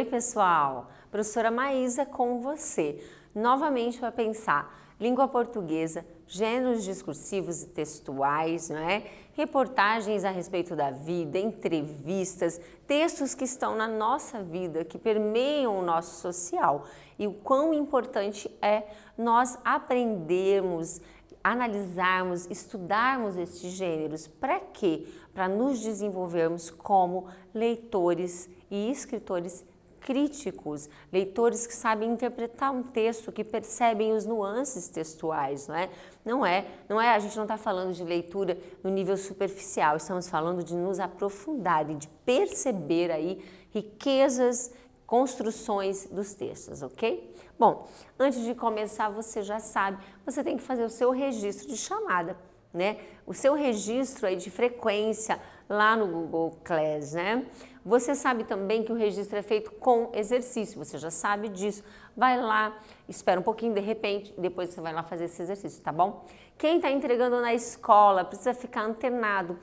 Oi pessoal, professora Maísa com você, novamente para pensar língua portuguesa, gêneros discursivos e textuais, não é? Reportagens a respeito da vida, entrevistas, textos que estão na nossa vida, que permeiam o nosso social e o quão importante é nós aprendermos, analisarmos, estudarmos estes gêneros. Para quê? Para nos desenvolvermos como leitores e escritores críticos, leitores que sabem interpretar um texto, que percebem os nuances textuais, não é? A gente não está falando de leitura no nível superficial, estamos falando de nos aprofundar e de perceber aí riquezas, construções dos textos, ok? Bom, antes de começar, você já sabe, você tem que fazer o seu registro de chamada, né? O seu registro aí de frequência lá no Google Class, né? Você sabe também que o registro é feito com exercício, você já sabe disso. Vai lá, espera um pouquinho, de repente, depois você vai lá fazer esse exercício, tá bom? Quem está entregando na escola precisa ficar antenado.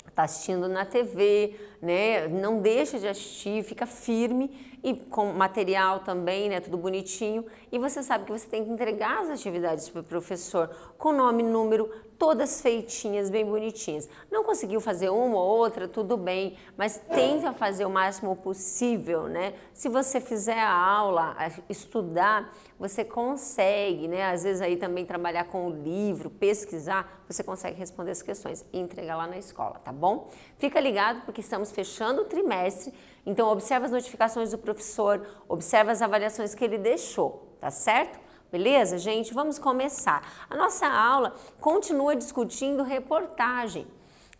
Está assistindo na TV, né? Não deixa de assistir, fica firme e com material também, né? Tudo bonitinho. E você sabe que você tem que entregar as atividades para o professor com nome, número, todas feitinhas, bem bonitinhas. Não conseguiu fazer uma ou outra, tudo bem, mas tenta fazer o máximo possível, né? Se você fizer a aula, estudar, você consegue, né? Às vezes aí também trabalhar com o livro, pesquisar, você consegue responder as questões e entregar lá na escola, tá bom? Fica ligado porque estamos fechando o trimestre, então observa as notificações do professor, observa as avaliações que ele deixou, tá certo? Beleza, gente? Vamos começar. A nossa aula continua discutindo reportagem,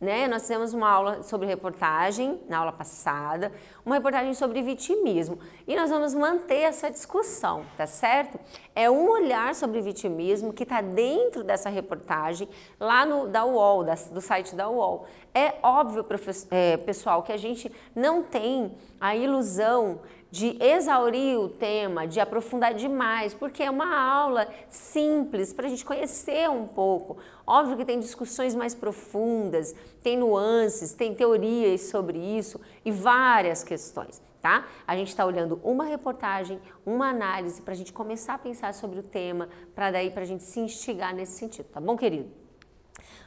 né? Nós fizemos uma aula sobre reportagem na aula passada, uma reportagem sobre vitimismo e nós vamos manter essa discussão, tá certo? É um olhar sobre vitimismo que está dentro dessa reportagem lá da UOL, do site da UOL. É óbvio, pessoal, que a gente não tem a ilusão de exaurir o tema, de aprofundar demais, porque é uma aula simples para a gente conhecer um pouco. Óbvio que tem discussões mais profundas, tem nuances, tem teorias sobre isso e várias questões, tá? A gente está olhando uma reportagem, uma análise para a gente começar a pensar sobre o tema, para daí para a gente se instigar nesse sentido, tá bom, querido?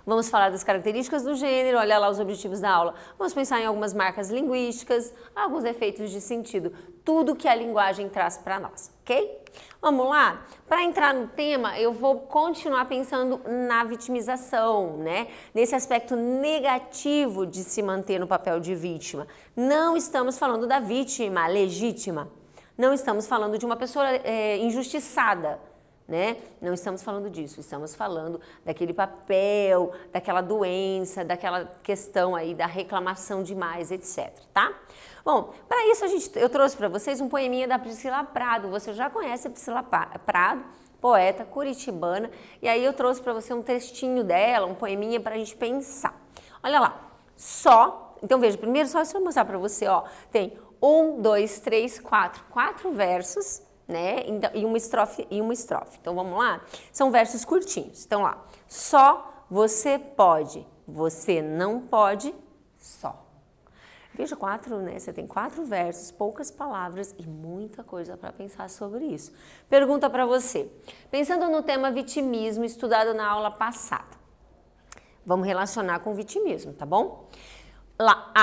Vamos falar das características do gênero, olha lá os objetivos da aula. Vamos pensar em algumas marcas linguísticas, alguns efeitos de sentido, tudo que a linguagem traz para nós, ok? Vamos lá? Para entrar no tema, eu vou continuar pensando na vitimização, né? Nesse aspecto negativo de se manter no papel de vítima. Não estamos falando da vítima legítima, não estamos falando de uma pessoa injustiçada, né? Não estamos falando disso, estamos falando daquele papel, daquela doença, daquela questão aí da reclamação demais, etc, tá? Bom, para isso eu trouxe para vocês um poeminha da Priscila Prado. Você já conhece a Priscila Prado, poeta curitibana, e aí eu trouxe para você um textinho dela, um poeminha para a gente pensar. Olha lá, então veja, primeiro só se eu mostrar para você, ó, tem 1, 2, 3, 4 versos, né? E uma estrofe. Então vamos lá? São versos curtinhos. Então lá, só você pode, você não pode, só. Veja 4, né? Você tem 4 versos, poucas palavras e muita coisa para pensar sobre isso. Pergunta para você. Pensando no tema vitimismo estudado na aula passada, vamos relacionar com vitimismo, tá bom? Lá,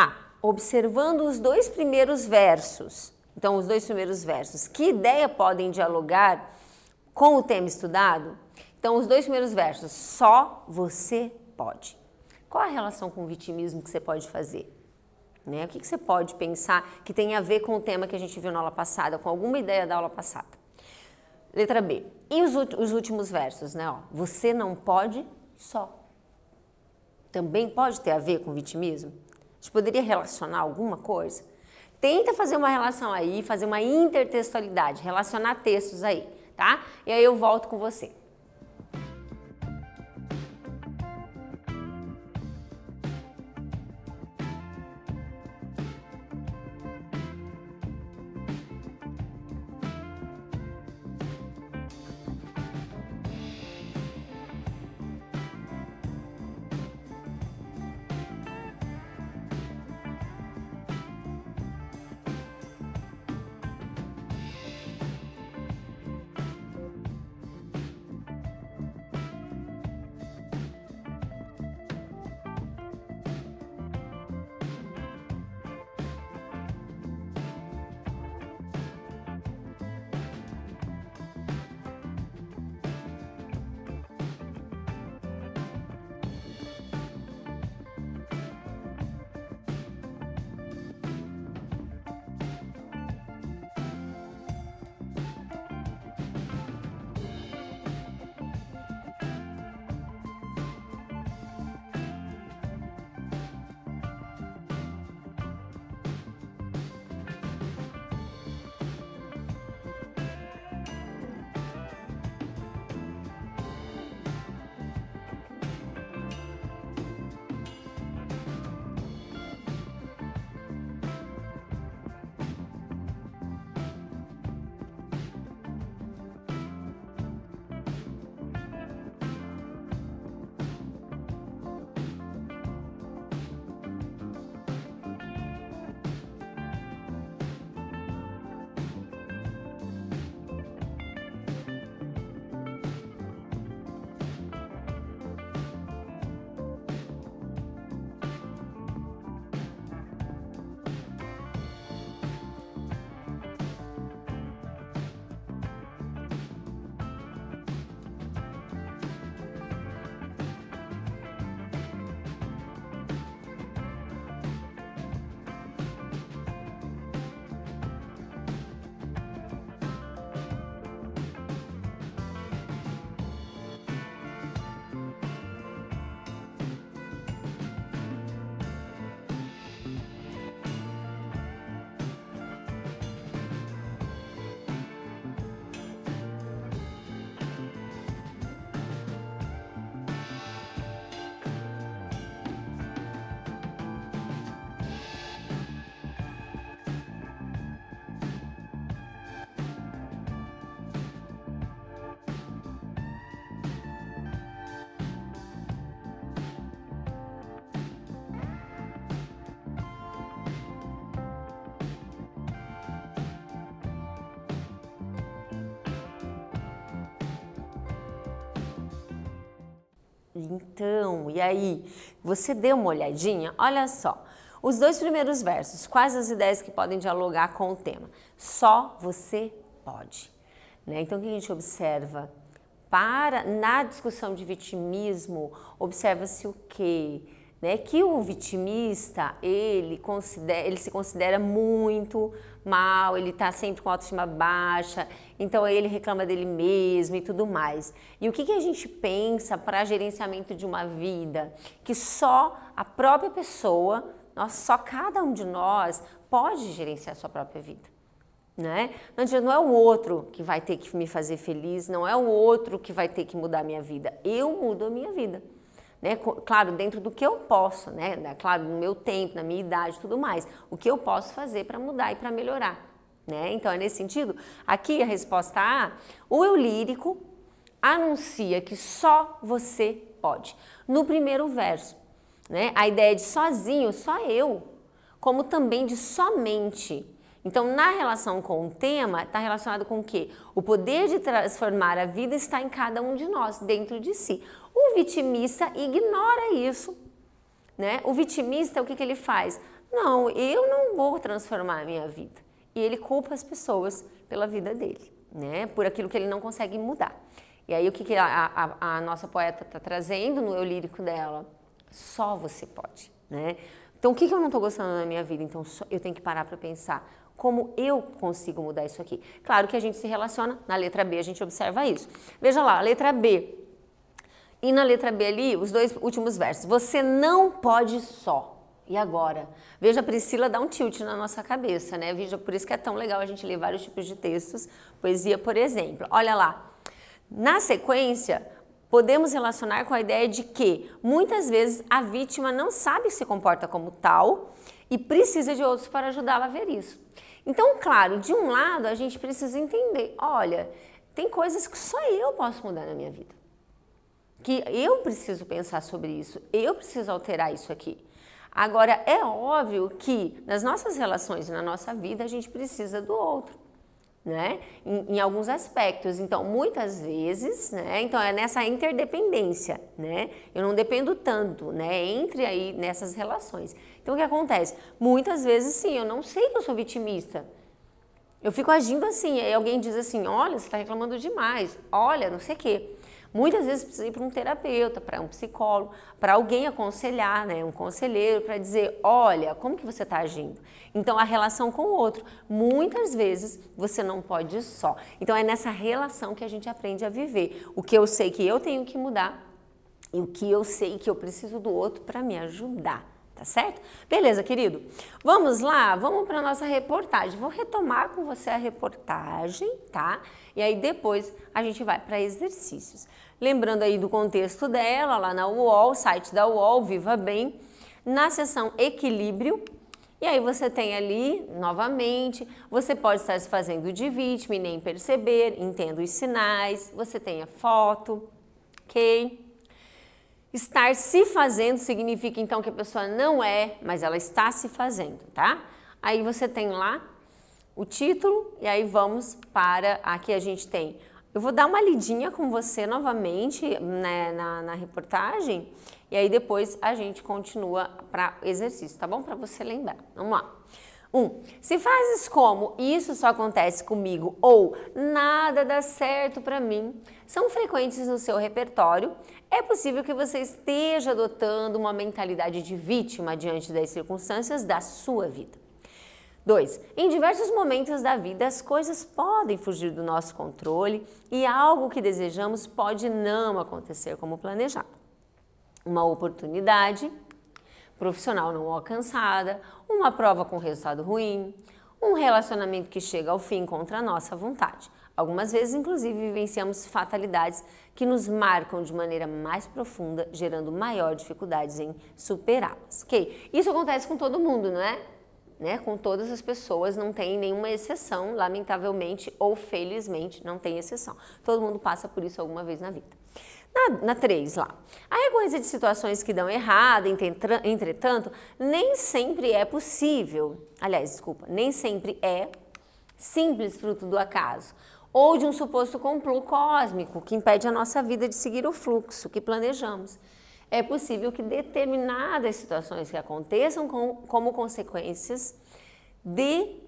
observando os 2 primeiros versos. Então, os 2 primeiros versos, que ideia podem dialogar com o tema estudado? Então, os 2 primeiros versos, só você pode. Qual a relação com o vitimismo que você pode fazer? Né? O que você pode pensar que tem a ver com o tema que a gente viu na aula passada, com alguma ideia da aula passada? Letra B. E os últimos versos, né? Ó, você não pode, só. Também pode ter a ver com o vitimismo? A gente poderia relacionar alguma coisa? Tenta fazer uma relação aí, fazer uma intertextualidade, relacionar textos aí, tá? E aí eu volto com você. Então, e aí? Você deu uma olhadinha? Olha só, os 2 primeiros versos, quais as ideias que podem dialogar com o tema? Só você pode. Né? Então, o que a gente observa? Na discussão de vitimismo, observa-se o quê? Né? Que o vitimista, ele se considera muito mal, ele está sempre com a autoestima baixa, então ele reclama dele mesmo e tudo mais. E o que a gente pensa para gerenciamento de uma vida? Que só a própria pessoa, só cada um de nós pode gerenciar a sua própria vida. Né? Não é o outro que vai ter que me fazer feliz, não é o outro que vai ter que mudar a minha vida, eu mudo a minha vida. Né? Claro, dentro do que eu posso, né? Claro, no meu tempo, na minha idade, tudo mais, o que eu posso fazer para mudar e para melhorar. Né? Então, é nesse sentido, aqui a resposta A, o eu lírico anuncia que só você pode. No primeiro verso, né? A ideia de sozinho, só eu, como também de somente. Então, na relação com o tema, está relacionado com o quê? O poder de transformar a vida está em cada um de nós, dentro de si. O vitimista ignora isso, né? O vitimista, o que ele faz? Não, eu não vou transformar a minha vida. E ele culpa as pessoas pela vida dele, né? Por aquilo que ele não consegue mudar. E aí, o que a nossa poeta está trazendo no eu lírico dela? Só você pode, né? Então, o que eu não estou gostando na minha vida? Então, eu tenho que parar para pensar. Como eu consigo mudar isso aqui? Claro que a gente se relaciona, na letra B a gente observa isso. Veja lá, a letra B. E na letra B ali, os 2 últimos versos. Você não pode só. E agora? Veja, a Priscila dá um tilt na nossa cabeça, né? Veja, por isso que é tão legal a gente ler vários tipos de textos. Poesia, por exemplo. Olha lá. Na sequência, podemos relacionar com a ideia de que, muitas vezes, a vítima não sabe que se comporta como tal e precisa de outros para ajudá-la a ver isso. Então, claro, de um lado a gente precisa entender, olha, tem coisas que só eu posso mudar na minha vida. Que eu preciso pensar sobre isso, eu preciso alterar isso aqui. Agora, é óbvio que nas nossas relações e na nossa vida a gente precisa do outro, né? Em alguns aspectos. Então, muitas vezes, né? Então, é nessa interdependência, né? Eu não dependo tanto, né? Entre aí nessas relações. Então, o que acontece? Muitas vezes, sim, eu não sei que eu sou vitimista. Eu fico agindo assim, aí alguém diz assim, olha, você está reclamando demais, olha, não sei o quê. Muitas vezes precisa ir para um terapeuta, para um psicólogo, para alguém aconselhar, né, um conselheiro, para dizer, olha, como que você está agindo? Então, a relação com o outro, muitas vezes você não pode ir só. Então, é nessa relação que a gente aprende a viver. O que eu sei que eu tenho que mudar e o que eu sei que eu preciso do outro para me ajudar. Tá certo? Beleza, querido? Vamos lá? Vamos para a nossa reportagem. Vou retomar com você a reportagem, tá? E aí depois a gente vai para exercícios. Lembrando aí do contexto dela, lá na UOL, site da UOL, Viva Bem, na seção Equilíbrio. E aí você tem ali, novamente, você pode estar se fazendo de vítima e nem perceber, entenda os sinais, você tem a foto, ok? Estar se fazendo significa então que a pessoa não é, mas ela está se fazendo, tá? Aí você tem lá o título e aí vamos para, aqui a gente tem, eu vou dar uma lidinha com você novamente, né, na reportagem e aí depois a gente continua para exercício, tá bom? Para você lembrar. Vamos lá. 1. Se frases como isso só acontece comigo ou nada dá certo para mim são frequentes no seu repertório, é possível que você esteja adotando uma mentalidade de vítima diante das circunstâncias da sua vida. 2. Em diversos momentos da vida as coisas podem fugir do nosso controle e algo que desejamos pode não acontecer como planejado. Uma oportunidade profissional não alcançada, uma prova com resultado ruim, um relacionamento que chega ao fim contra a nossa vontade. Algumas vezes, inclusive, vivenciamos fatalidades que nos marcam de maneira mais profunda, gerando maior dificuldades em superá-las. Ok? Isso acontece com todo mundo, não é? Né? Com todas as pessoas, não tem nenhuma exceção, lamentavelmente ou felizmente, não tem exceção. Todo mundo passa por isso alguma vez na vida. Na 3 lá, a recorrência de situações que dão errado, entretanto, nem sempre é possível, aliás, desculpa, nem sempre é simples fruto do acaso. ou de um suposto complô cósmico que impede a nossa vida de seguir o fluxo que planejamos. É possível que determinadas situações que aconteçam como consequências de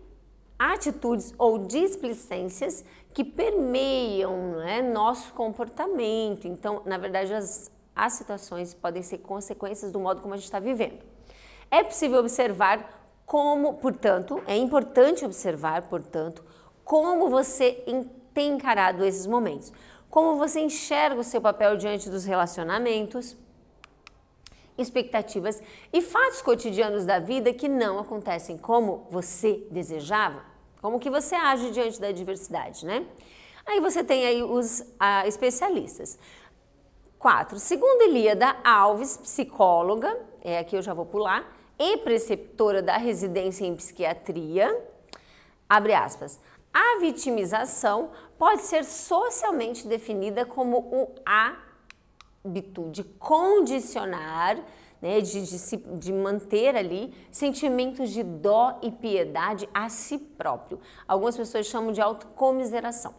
atitudes ou displicências que permeiam, né, nosso comportamento. Então, na verdade, as situações podem ser consequências do modo como a gente está vivendo. É possível observar portanto, é importante observar, portanto, como você tem encarado esses momentos, como você enxerga o seu papel diante dos relacionamentos, expectativas e fatos cotidianos da vida que não acontecem como você desejava, como que você age diante da adversidade, né? Aí você tem aí os especialistas. 4. Segundo Ilíada Alves, psicóloga, aqui eu já vou pular, e preceptora da residência em psiquiatria, abre aspas, a vitimização pode ser socialmente definida como o hábito de condicionar, né, de manter ali sentimentos de dó e piedade a si próprio. Algumas pessoas chamam de autocomiseração.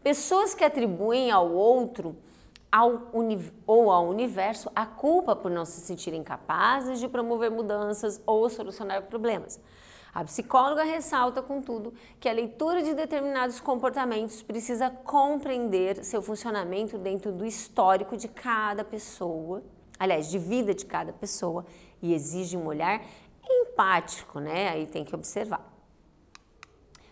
Pessoas que atribuem ao outro ou ao universo a culpa por não se sentirem capazes de promover mudanças ou solucionar problemas. A psicóloga ressalta, contudo, que a leitura de determinados comportamentos precisa compreender seu funcionamento dentro do histórico de cada pessoa, aliás, de vida de cada pessoa, e exige um olhar empático, né? Aí tem que observar.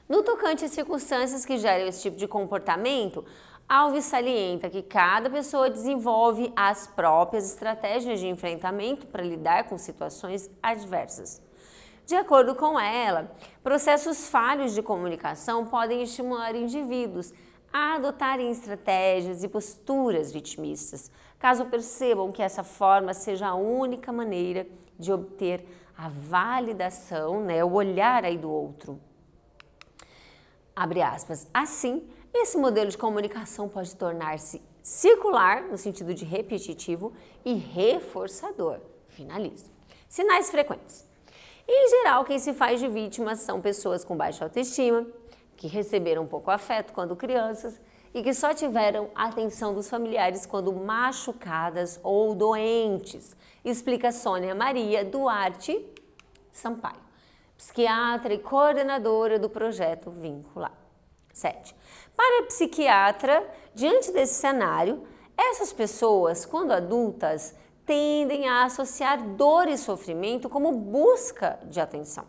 No tocante às circunstâncias que geram esse tipo de comportamento, Alves salienta que cada pessoa desenvolve as próprias estratégias de enfrentamento para lidar com situações adversas. De acordo com ela, processos falhos de comunicação podem estimular indivíduos a adotarem estratégias e posturas vitimistas, caso percebam que essa forma seja a única maneira de obter a validação, né, o olhar aí do outro. Abre aspas. Assim, esse modelo de comunicação pode tornar-se circular, no sentido de repetitivo, e reforçador. Finaliza. Sinais frequentes. Em geral, quem se faz de vítima são pessoas com baixa autoestima, que receberam pouco afeto quando crianças e que só tiveram a atenção dos familiares quando machucadas ou doentes. Explica Sônia Maria Duarte Sampaio, psiquiatra e coordenadora do projeto Vincular. 7. Para a psiquiatra, diante desse cenário, essas pessoas, quando adultas, tendem a associar dor e sofrimento como busca de atenção.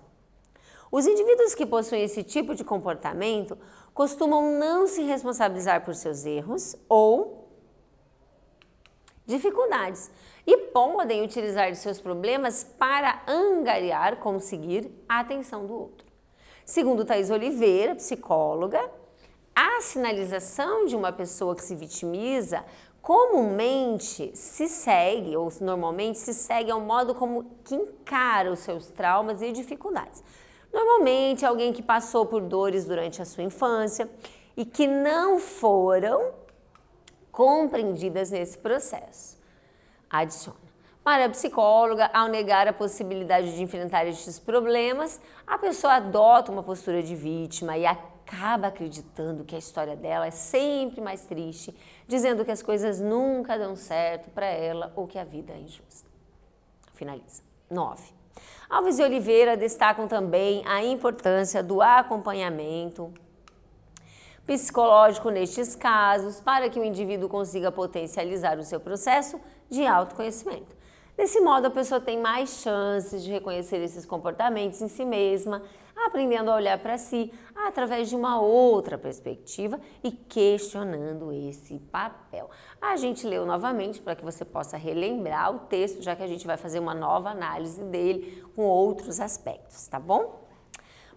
Os indivíduos que possuem esse tipo de comportamento costumam não se responsabilizar por seus erros ou dificuldades e podem utilizar de seus problemas para angariar, conseguir a atenção do outro. Segundo Thaís Oliveira, psicóloga, a sinalização de uma pessoa que se vitimiza comumente se segue, ou normalmente se segue ao modo como que encara os seus traumas e dificuldades. Normalmente, alguém que passou por dores durante a sua infância e que não foram compreendidas nesse processo. Adiciona. Para a psicóloga, ao negar a possibilidade de enfrentar estes problemas, a pessoa adota uma postura de vítima e acaba acreditando que a história dela é sempre mais triste, dizendo que as coisas nunca dão certo para ela ou que a vida é injusta. Finaliza. 9. Alves e Oliveira destacam também a importância do acompanhamento psicológico nestes casos para que o indivíduo consiga potencializar o seu processo de autoconhecimento. Desse modo, a pessoa tem mais chances de reconhecer esses comportamentos em si mesma, aprendendo a olhar para si através de uma outra perspectiva e questionando esse papel. A gente leu novamente para que você possa relembrar o texto, já que a gente vai fazer uma nova análise dele com outros aspectos, tá bom?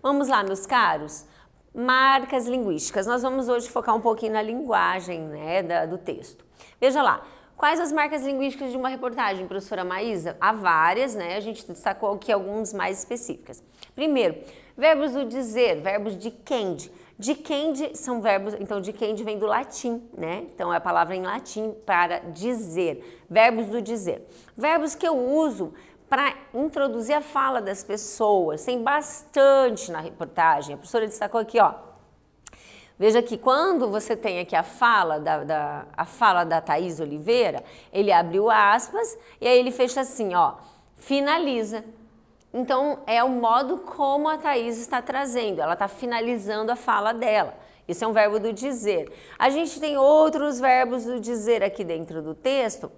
Vamos lá, meus caros. Marcas linguísticas. Nós vamos hoje focar um pouquinho na linguagem, né, do texto. Veja lá. Quais as marcas linguísticas de uma reportagem, professora Maísa? Há várias, né? A gente destacou aqui algumas mais específicas. Primeiro, verbos do dizer, verbos de quende. De quende são verbos, então de quende vem do latim, né? Então é a palavra em latim para dizer, verbos do dizer. Verbos que eu uso para introduzir a fala das pessoas, tem bastante na reportagem. A professora destacou aqui, ó. Veja que quando você tem aqui a fala da Thaís Oliveira, ele abre o aspas e aí ele fecha assim, ó, finaliza. Então, é o modo como a Thaís está trazendo, ela está finalizando a fala dela. Isso é um verbo do dizer. A gente tem outros verbos do dizer aqui dentro do texto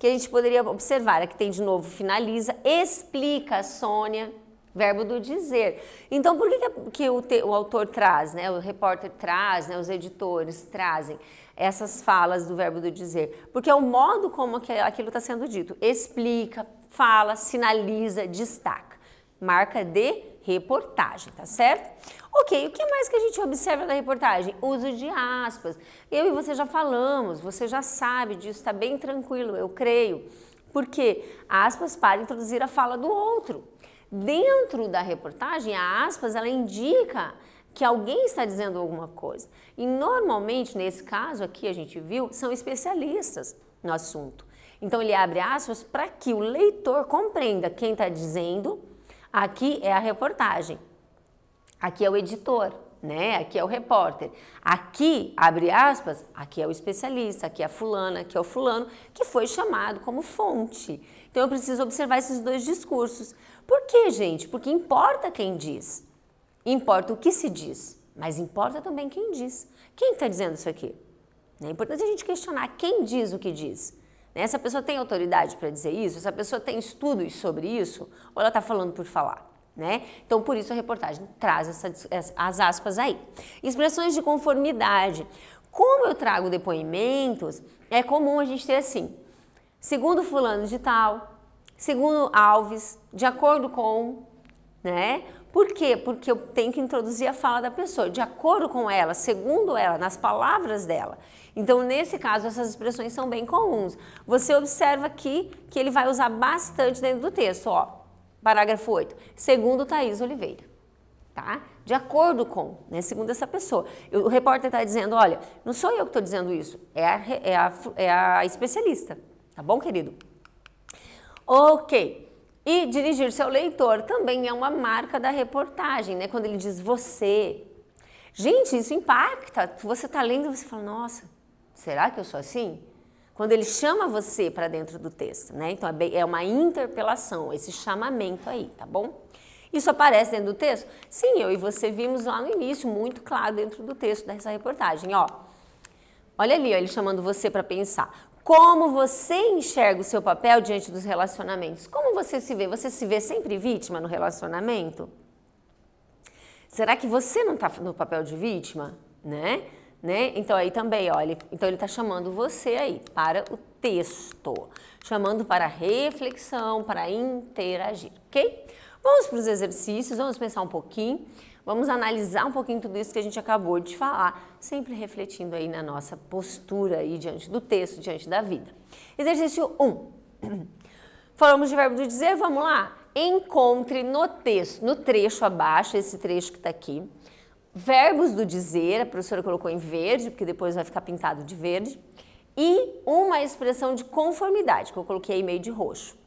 que a gente poderia observar. Aqui tem de novo finaliza, explica, Sônia, verbo do dizer. Então, por que o autor traz, né, o repórter traz, né, os editores trazem essas falas do verbo do dizer? Porque é o modo como aquilo está sendo dito. Explica, fala, sinaliza, destaca. Marca de reportagem, tá certo? Ok, o que mais que a gente observa na reportagem? Uso de aspas. Eu e você já falamos, você já sabe disso, tá bem tranquilo, eu creio. Porque aspas para introduzir a fala do outro. Dentro da reportagem, a aspas, ela indica que alguém está dizendo alguma coisa. E normalmente, nesse caso aqui, a gente viu, são especialistas no assunto. Então, ele abre aspas para que o leitor compreenda quem está dizendo. Aqui é a reportagem, aqui é o editor, né? Aqui é o repórter. Aqui, abre aspas, aqui é o especialista, aqui é a fulana, aqui é o fulano, que foi chamado como fonte. Então, eu preciso observar esses dois discursos. Por quê, gente? Porque importa quem diz, importa o que se diz, mas importa também quem diz. Quem está dizendo isso aqui? É importante a gente questionar quem diz o que diz. Essa pessoa tem autoridade para dizer isso? Essa pessoa tem estudos sobre isso? Ou ela está falando por falar? Né? Então, por isso a reportagem traz as aspas aí. Expressões de conformidade. Como eu trago depoimentos, é comum a gente ter assim, segundo fulano de tal, segundo Alves, de acordo com, né? Por quê? Porque eu tenho que introduzir a fala da pessoa, de acordo com ela, segundo ela, nas palavras dela. Então, nesse caso, essas expressões são bem comuns. Você observa aqui que ele vai usar bastante dentro do texto, ó. Parágrafo 8. Segundo Thaís Oliveira, tá? De acordo com, né? Segundo essa pessoa. O repórter está dizendo, olha, não sou eu que estou dizendo isso, é a especialista. Tá bom, querido? Ok. E dirigir-se ao leitor também é uma marca da reportagem, né? Quando ele diz você. Gente, isso impacta. Você está lendo e você fala, nossa, será que eu sou assim? Quando ele chama você para dentro do texto, né? Então é uma interpelação, esse chamamento aí, tá bom? Isso aparece dentro do texto? Sim, eu e você vimos lá no início, muito claro dentro do texto dessa reportagem, ó. Olha ali, ó, ele chamando você para pensar. Como você enxerga o seu papel diante dos relacionamentos? Como você se vê? Você se vê sempre vítima no relacionamento? Será que você não está no papel de vítima? Né? Então aí também, olha, então ele está chamando você aí para o texto, chamando para reflexão, para interagir, ok? Vamos para os exercícios, vamos pensar um pouquinho, vamos analisar um pouquinho tudo isso que a gente acabou de falar, sempre refletindo aí na nossa postura aí diante do texto, diante da vida. Exercício 1. Falamos de verbo do dizer, vamos lá? Encontre no texto, no trecho abaixo, esse trecho que está aqui, verbos do dizer, a professora colocou em verde, porque depois vai ficar pintado de verde, e uma expressão de conformidade, que eu coloquei aí meio de roxo.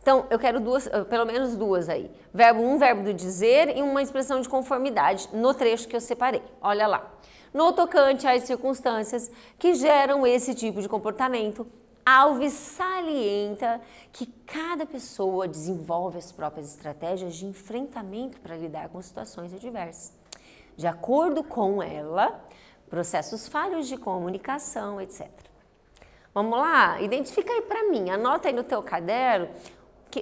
Então, eu quero pelo menos duas aí. Um verbo do dizer e uma expressão de conformidade no trecho que eu separei. Olha lá. No tocante às circunstâncias que geram esse tipo de comportamento, Alves salienta que cada pessoa desenvolve as próprias estratégias de enfrentamento para lidar com situações adversas. De acordo com ela, processos falhos de comunicação, etc. Vamos lá? Identifica aí para mim, anota aí no teu caderno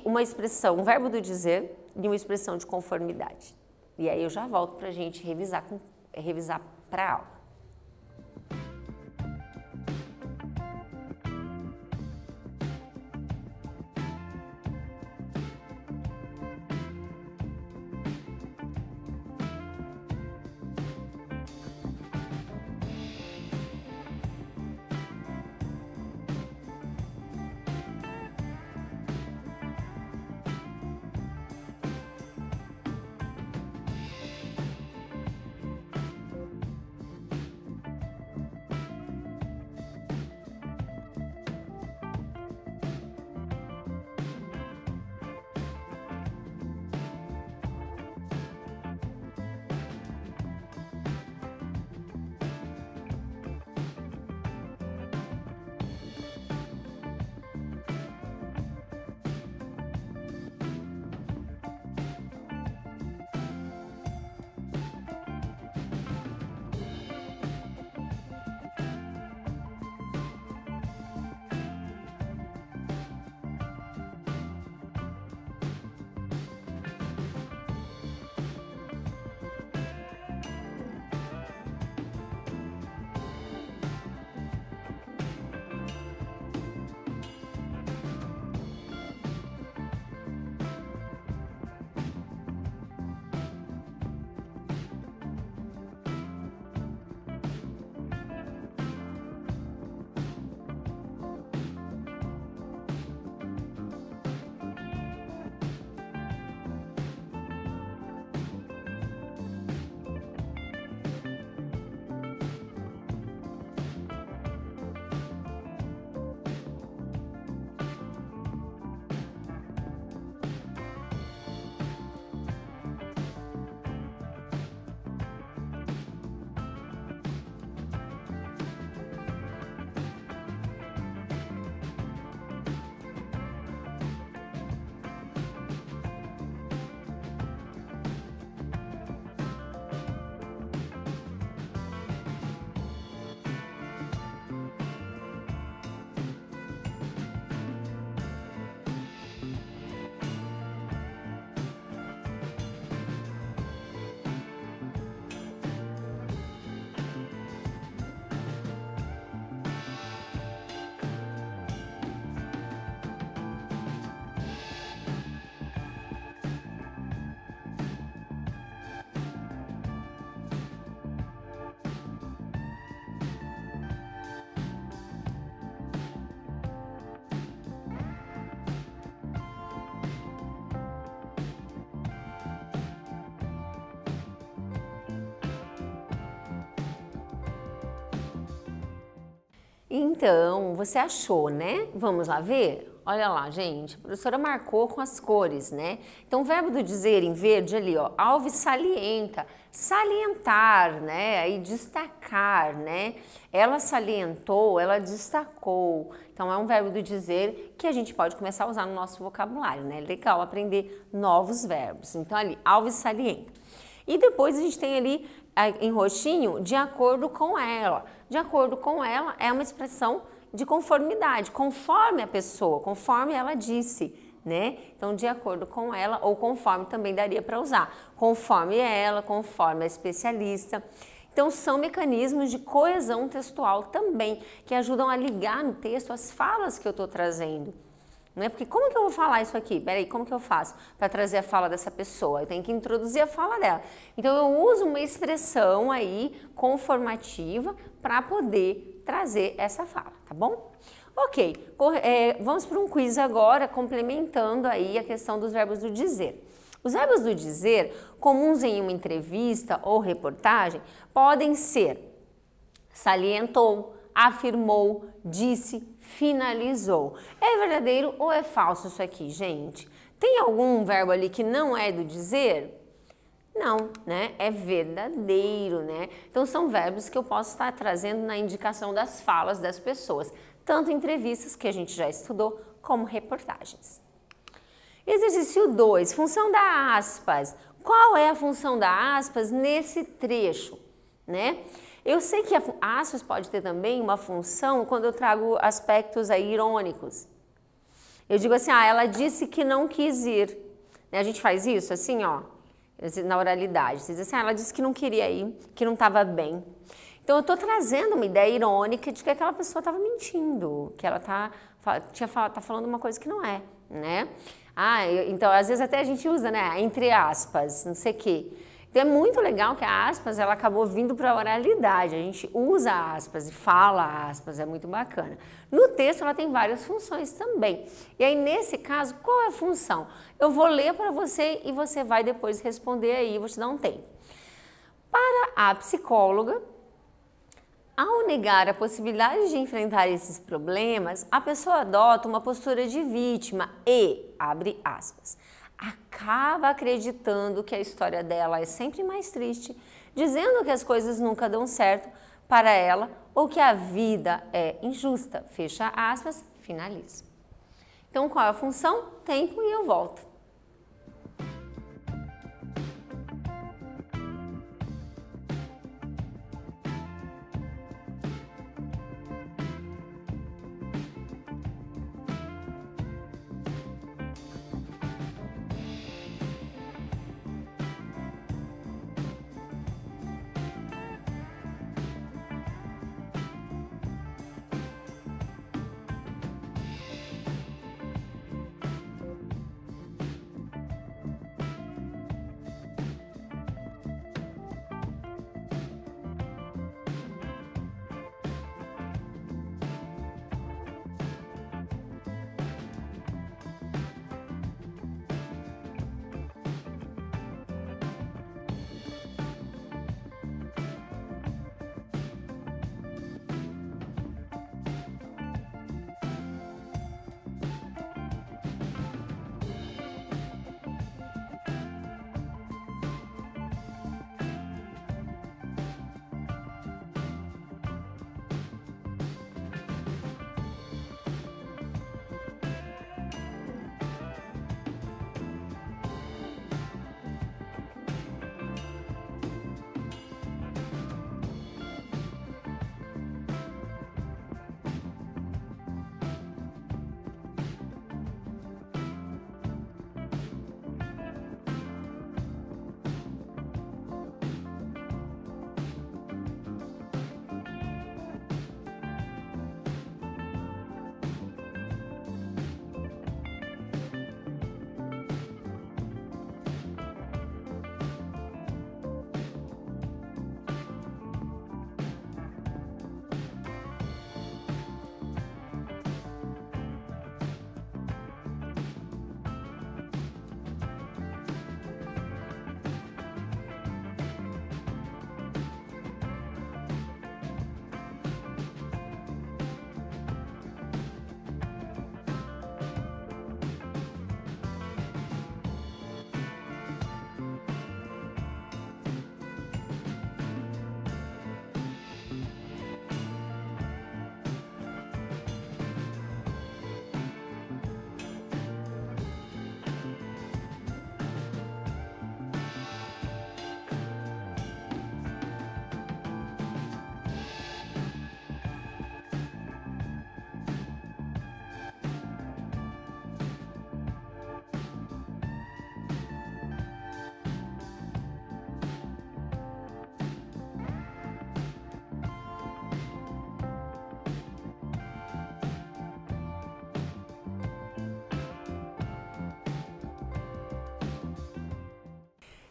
uma expressão, um verbo do dizer e uma expressão de conformidade. E aí eu já volto para a gente revisar para a aula. Então, você achou, né? Vamos lá ver? Olha lá, gente, a professora marcou com as cores, né? Então, o verbo do dizer em verde ali, ó, Alves salienta, salientar, né? Aí destacar, né? Ela salientou, ela destacou. Então, é um verbo do dizer que a gente pode começar a usar no nosso vocabulário, né? Legal aprender novos verbos. Então, ali, Alves salienta. E depois a gente tem ali em roxinho, de acordo com ela. De acordo com ela é uma expressão de conformidade, conforme a pessoa, conforme ela disse, né? Então, de acordo com ela ou conforme também daria para usar. Conforme ela, conforme a especialista. Então, são mecanismos de coesão textual também, que ajudam a ligar no texto as falas que eu estou trazendo. Né? Porque como que eu vou falar isso aqui? Peraí, como que eu faço para trazer a fala dessa pessoa? Eu tenho que introduzir a fala dela. Então, eu uso uma expressão aí conformativa para poder trazer essa fala, tá bom? Ok, vamos para um quiz agora, complementando aí a questão dos verbos do dizer. Os verbos do dizer, comuns em uma entrevista ou reportagem, podem ser salientou, afirmou, disse, finalizou. É verdadeiro ou é falso isso aqui, gente? Tem algum verbo ali que não é do dizer? Não, né? É verdadeiro, né? Então são verbos que eu posso estar trazendo na indicação das falas das pessoas, tanto em entrevistas que a gente já estudou, como reportagens. Exercício 2, função da aspas. Qual é a função da aspas nesse trecho, né? Eu sei que a aspas pode ter também uma função quando eu trago aspectos aí irônicos. Eu digo assim, ela disse que não quis ir. A gente faz isso assim, ó, na oralidade. Você diz assim, ela disse que não queria ir, que não estava bem. Então, eu estou trazendo uma ideia irônica de que aquela pessoa estava mentindo, que ela tá falando uma coisa que não é, né? Então, às vezes até a gente usa, né, entre aspas, não sei o quê. Então, é muito legal que a aspas, ela acabou vindo para a oralidade. A gente usa aspas e fala aspas, é muito bacana. No texto, ela tem várias funções também. E aí, nesse caso, qual é a função? Eu vou ler para você e você vai depois responder aí, vou te dar um tempo. Para a psicóloga, ao negar a possibilidade de enfrentar esses problemas, a pessoa adota uma postura de vítima e, abre aspas, acaba acreditando que a história dela é sempre mais triste, dizendo que as coisas nunca dão certo para ela ou que a vida é injusta, fecha aspas, finaliza. Então, qual é a função? Tempo e eu volto.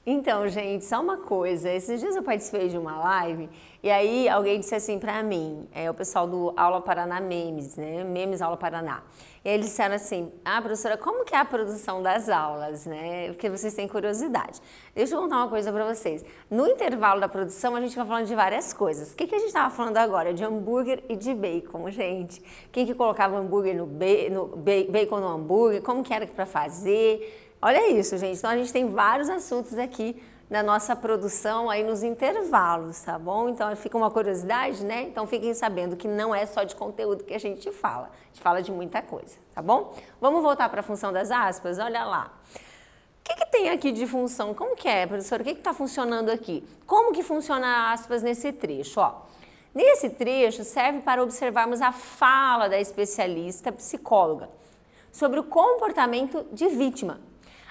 Então, gente, só uma coisa. Esses dias eu participei de uma live e aí alguém disse assim pra mim, o pessoal do Aula Paraná Memes, né? Memes Aula Paraná. E aí eles disseram assim, professora, como que é a produção das aulas, né? Porque vocês têm curiosidade. Deixa eu contar uma coisa pra vocês. No intervalo da produção a gente vai falando de várias coisas. O que a gente tava falando agora? De hambúrguer e de bacon, gente. Quem que colocava hambúrguer bacon no hambúrguer? Como que era pra fazer? Olha isso, gente. Então a gente tem vários assuntos aqui na nossa produção aí nos intervalos, tá bom? Então fica uma curiosidade, né? Então fiquem sabendo que não é só de conteúdo que a gente fala. A gente fala de muita coisa, tá bom? Vamos voltar para a função das aspas? Olha lá. O que tem aqui de função? Como que é, professora? O que está funcionando aqui? Como que funciona aspas nesse trecho? Ó, nesse trecho serve para observarmos a fala da especialista psicóloga sobre o comportamento de vítima.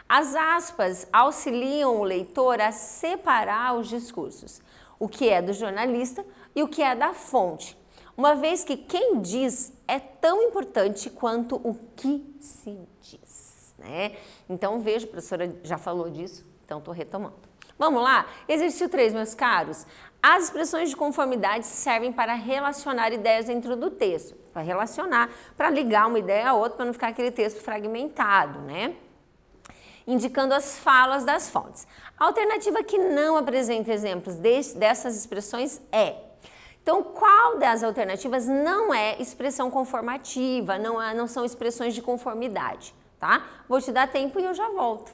As aspas auxiliam o leitor a separar os discursos, o que é do jornalista e o que é da fonte, uma vez que quem diz é tão importante quanto o que se diz, né? Então veja, a professora já falou disso, então estou retomando. Vamos lá? Exercício 3, meus caros. As expressões de conformidade servem para relacionar ideias dentro do texto, para relacionar, para ligar uma ideia a outra, para não ficar aquele texto fragmentado, né? Indicando as falas das fontes. A alternativa que não apresenta exemplos dessas expressões é. Então, qual das alternativas não é expressão conformativa, não são expressões de conformidade, tá? Vou te dar tempo e eu já volto.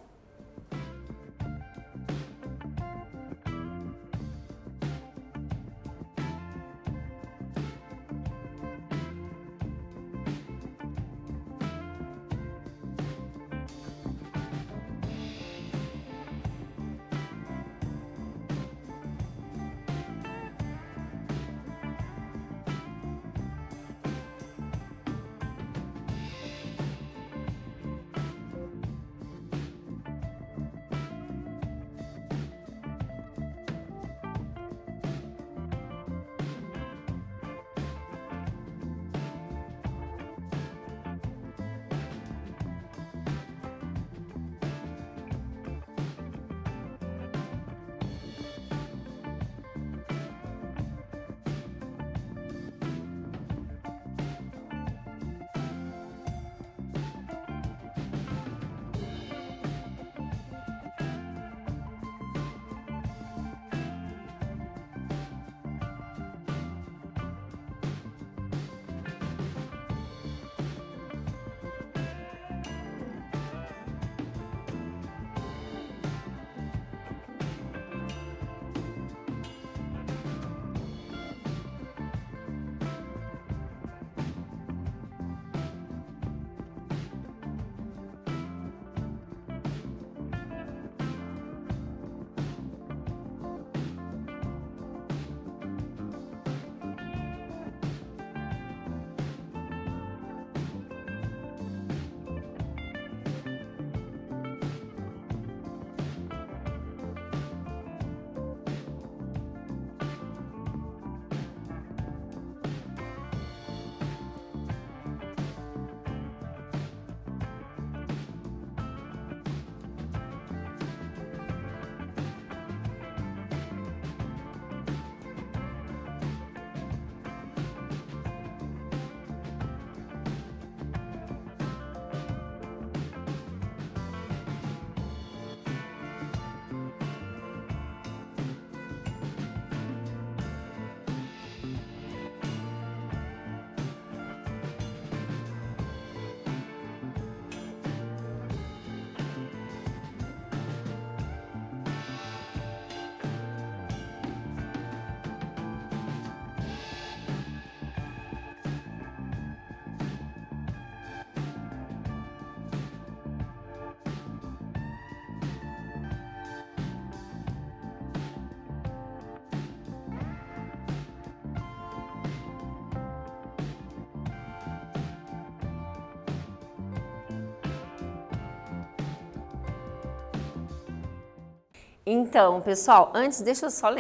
Então, pessoal, antes deixa eu só...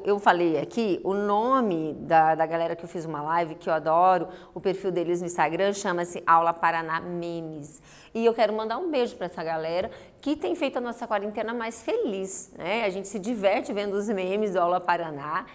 Eu falei aqui, o nome da galera que eu fiz uma live, que eu adoro, o perfil deles no Instagram chama-se Aula Paraná Memes. E eu quero mandar um beijo para essa galera que tem feito a nossa quarentena mais feliz, né? A gente se diverte vendo os memes do Aula Paraná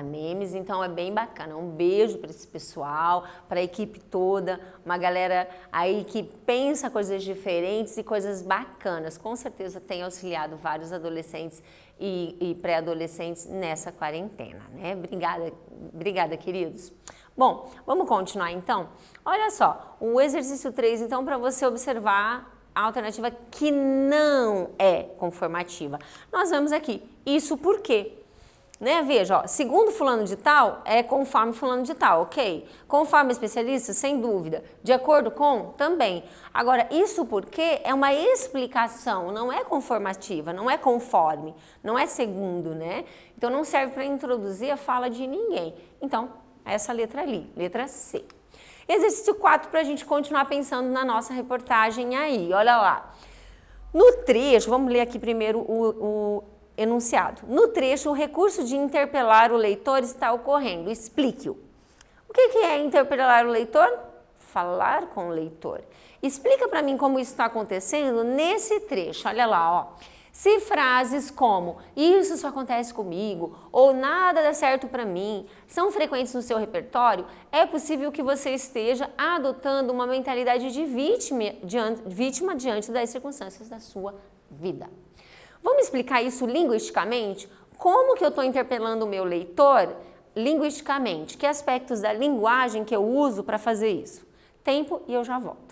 Memes, então é bem bacana. Um beijo para esse pessoal, para a equipe toda, uma galera aí que pensa coisas diferentes e coisas bacanas. Com certeza tem auxiliado vários adolescentes e pré-adolescentes nessa quarentena, né? Obrigada, queridos. Bom, vamos continuar então? Olha só, o exercício 3, então, para você observar a alternativa que não é conformativa. Nós vemos aqui, isso por quê? Né? Veja, ó, segundo fulano de tal, é conforme fulano de tal, ok? Conforme especialista, sem dúvida. De acordo com, também. Agora, isso porque é uma explicação, não é conformativa, não é conforme, não é segundo, né? Então, não serve para introduzir a fala de ninguém. Então, essa letra ali, letra C. Exercício 4, para a gente continuar pensando na nossa reportagem aí, olha lá. No trecho, vamos ler aqui primeiro o enunciado. No trecho, o recurso de interpelar o leitor está ocorrendo. Explique-o. O que é interpelar o leitor? Falar com o leitor. Explica para mim como isso está acontecendo nesse trecho. Olha lá, ó. Se frases como isso só acontece comigo ou nada dá certo para mim são frequentes no seu repertório, é possível que você esteja adotando uma mentalidade de vítima diante das circunstâncias da sua vida. Vamos explicar isso linguisticamente? Como que eu estou interpelando o meu leitor linguisticamente? Que aspectos da linguagem que eu uso para fazer isso? Tempo e eu já volto.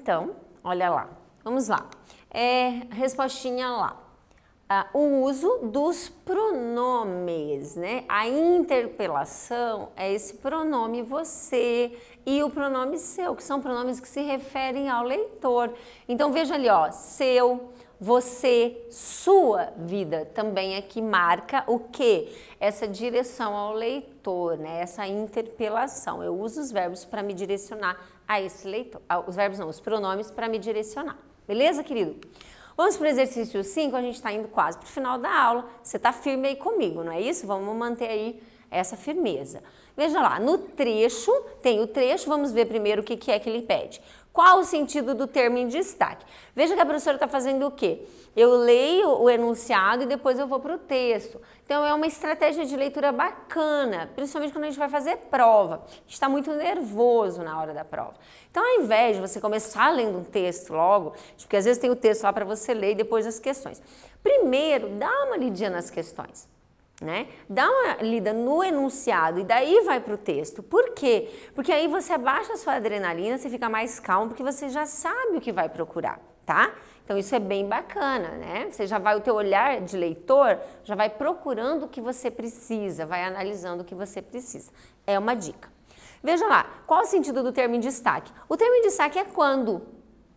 Então, olha lá, vamos lá. Respostinha lá. O uso dos pronomes, né? A interpelação é esse pronome você e o pronome seu, que são pronomes que se referem ao leitor. Então veja ali, ó, seu, você, sua vida também é que marca o quê? Essa direção ao leitor, né? Essa interpelação. Eu uso os verbos para me direcionar a esse leitor. Os verbos não, os pronomes para me direcionar. Beleza, querido? Vamos para o exercício 5, a gente está indo quase para o final da aula. Você está firme aí comigo, não é isso? Vamos manter aí essa firmeza. Veja lá, no trecho, tem o trecho, vamos ver primeiro o que é que ele pede. Qual o sentido do termo em destaque? Veja que a professora está fazendo o quê? Eu leio o enunciado e depois eu vou para o texto. Então é uma estratégia de leitura bacana, principalmente quando a gente vai fazer prova. A gente está muito nervoso na hora da prova. Então ao invés de você começar lendo um texto logo, porque às vezes tem o texto lá para você ler e depois as questões. Primeiro, dá uma lidinha nas questões. Né? Dá uma lida no enunciado e daí vai para o texto. Por quê? Porque aí você abaixa a sua adrenalina, você fica mais calmo, porque você já sabe o que vai procurar, tá? Então isso é bem bacana, né? Você já vai, o teu olhar de leitor já vai procurando o que você precisa, vai analisando o que você precisa. É uma dica. Veja lá, qual o sentido do termo em destaque? O termo em destaque é quando?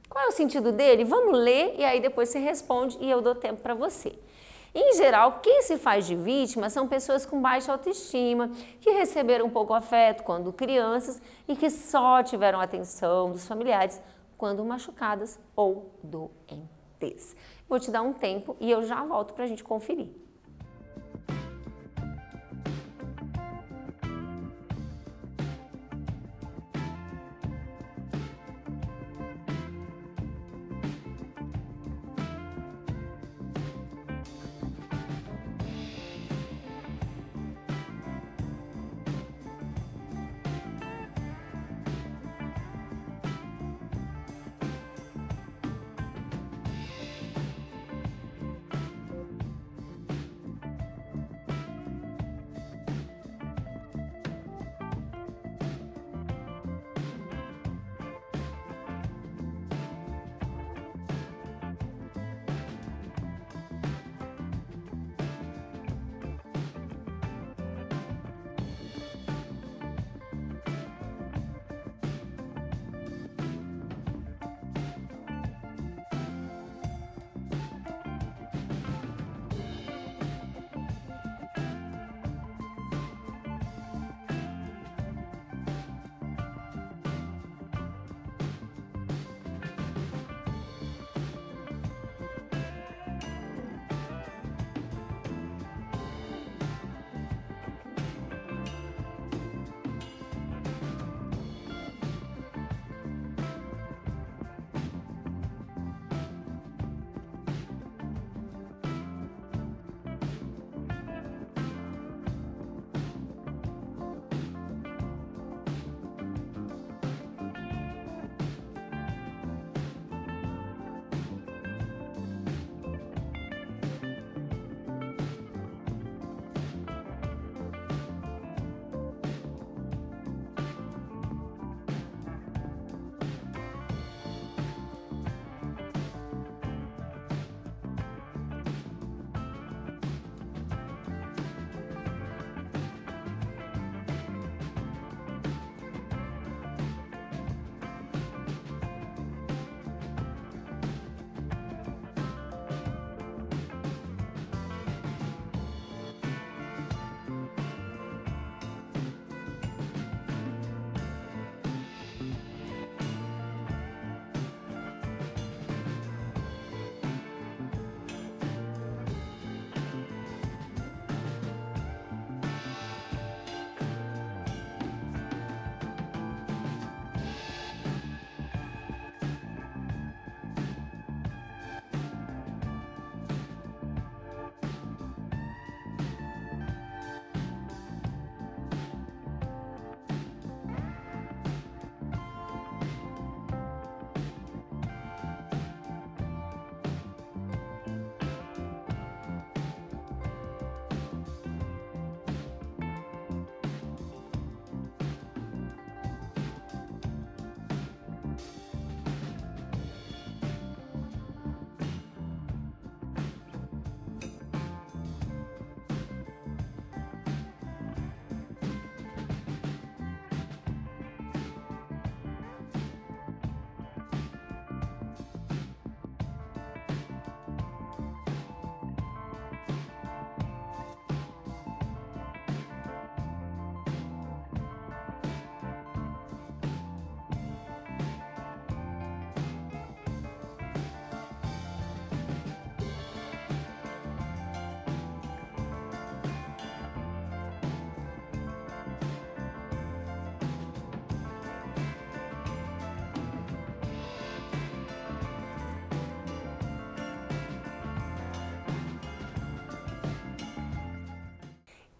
Qual é o sentido dele? Vamos ler e aí depois você responde e eu dou tempo para você. Em geral, quem se faz de vítima são pessoas com baixa autoestima, que receberam pouco afeto quando crianças e que só tiveram atenção dos familiares quando machucadas ou doentes. Vou te dar um tempo e eu já volto para a gente conferir.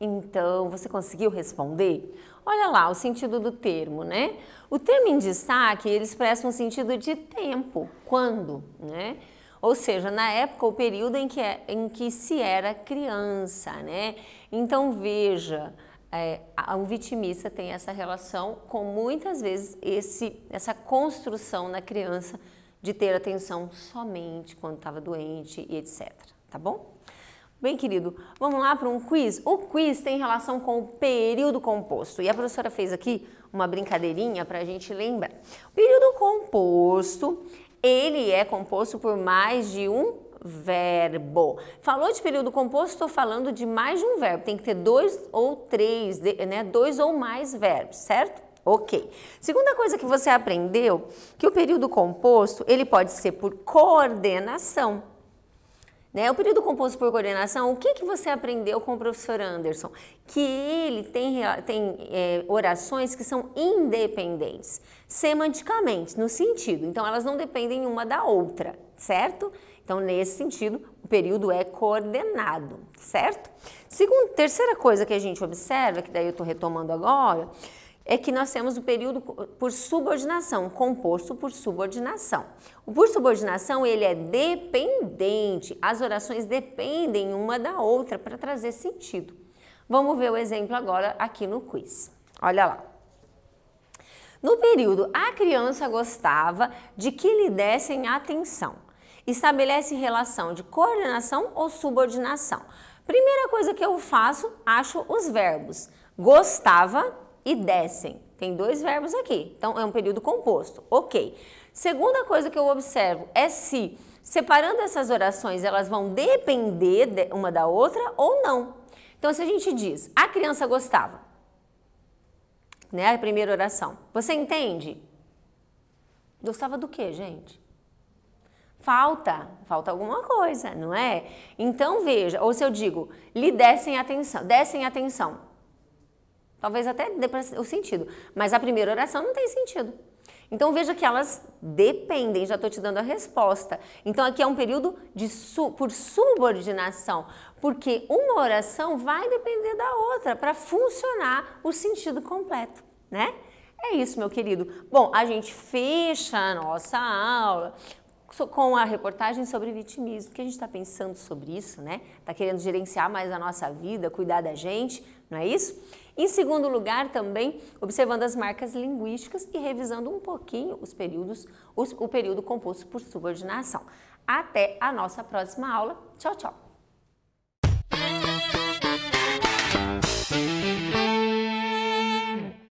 Então, você conseguiu responder? Olha lá o sentido do termo, né? O termo em destaque, ele expressa um sentido de tempo, quando, né? Ou seja, na época, o período em que se era criança, né? Então, veja, o vitimista tem essa relação com, muitas vezes, essa construção na criança de ter atenção somente quando estava doente e etc, tá bom? Bem, querido, vamos lá para um quiz? O quiz tem relação com o período composto e a professora fez aqui uma brincadeirinha para a gente lembrar. O período composto, ele é composto por mais de um verbo. Falou de período composto, estou falando de mais de um verbo. Tem que ter 2 ou 3, né? 2 ou mais verbos, certo? Ok. Segunda coisa que você aprendeu, que o período composto, ele pode ser por coordenação. Né? O período composto por coordenação, o que você aprendeu com o professor Anderson? Que ele tem orações que são independentes, semanticamente, no sentido. Então, elas não dependem uma da outra, certo? Então, nesse sentido, o período é coordenado, certo? Terceira coisa que a gente observa, que daí eu estou retomando agora, é que nós temos o período por subordinação, composto por subordinação. O por subordinação, ele é dependente, as orações dependem uma da outra para trazer sentido. Vamos ver o exemplo agora aqui no quiz. Olha lá. No período, a criança gostava de que lhe dessem atenção. Estabelece relação de coordenação ou subordinação. Primeira coisa que eu faço, acho os verbos. Gostava e dessem. Tem 2 verbos aqui, então é um período composto, ok. Segunda coisa que eu observo é se, separando essas orações, elas vão depender uma da outra ou não. Então, se a gente diz, a criança gostava, né, a primeira oração, você entende? Gostava do quê, gente? Falta alguma coisa, não é? Então, veja, ou se eu digo, lhe dessem atenção, talvez até dê o sentido, mas a primeira oração não tem sentido. Então, veja que elas dependem, já estou te dando a resposta. Então, aqui é um período por subordinação, porque uma oração vai depender da outra para funcionar o sentido completo, né? É isso, meu querido. Bom, a gente fecha a nossa aula com a reportagem sobre vitimismo, que a gente está pensando sobre isso, né? Está querendo gerenciar mais a nossa vida, cuidar da gente, não é isso? Em segundo lugar, também, observando as marcas linguísticas e revisando um pouquinho o período composto por subordinação. Até a nossa próxima aula. Tchau, tchau!